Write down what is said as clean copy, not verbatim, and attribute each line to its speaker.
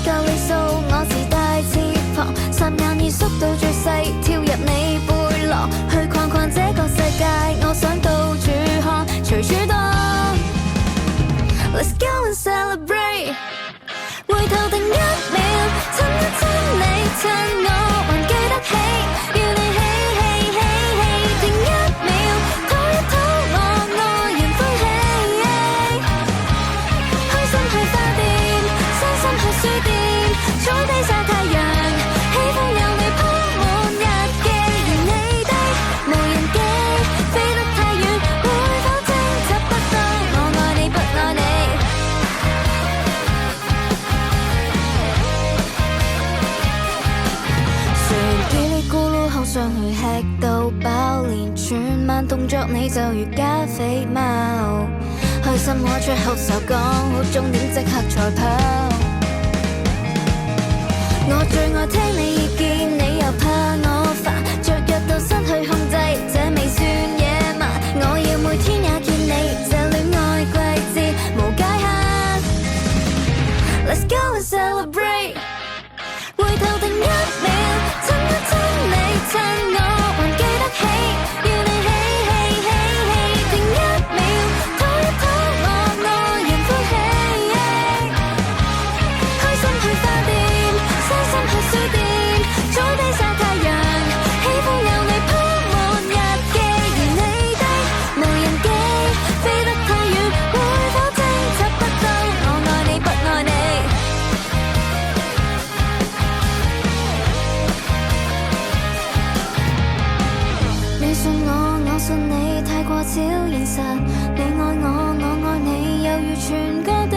Speaker 1: 夠里數，我自帶翅膀，霎眼已縮到最細，跳入你背囊，去逛逛這個世界，我想到處看，隨處當。Let's go and celebrate， 回頭定一秒，親一親你，趁我還記得起，要你起起起起，定一秒，拖一拖我愛人歡喜，開心去花店，傷心去書店，坐低曬太陽，喜歡有你鋪滿日記，而你的無人機飛得太遠，會否偵測不到我愛你不愛你？誰嘰哩咕嚕口上去吃到飽，連全晚動作你就如加菲貓，開心我最後就講好終點即刻賽跑。我最愛聽你意見，你又怕我煩，雀躍到失去控制，這未算野蠻。我要每天也見你，這戀愛季節無界限。Let's go and celebrate， 回頭定一秒，親一親你，趁我還記得起，要你起起起起，定一秒，拖一拖我愛人歡喜，開心去花店，傷心去書店，坐低曬太陽，喜歡有你鋪滿日記，而你的無人機飛得太遠，會否偵測不到我愛你不愛你？你信我，我信你，太過超現實。你愛我，我愛你，猶如全個地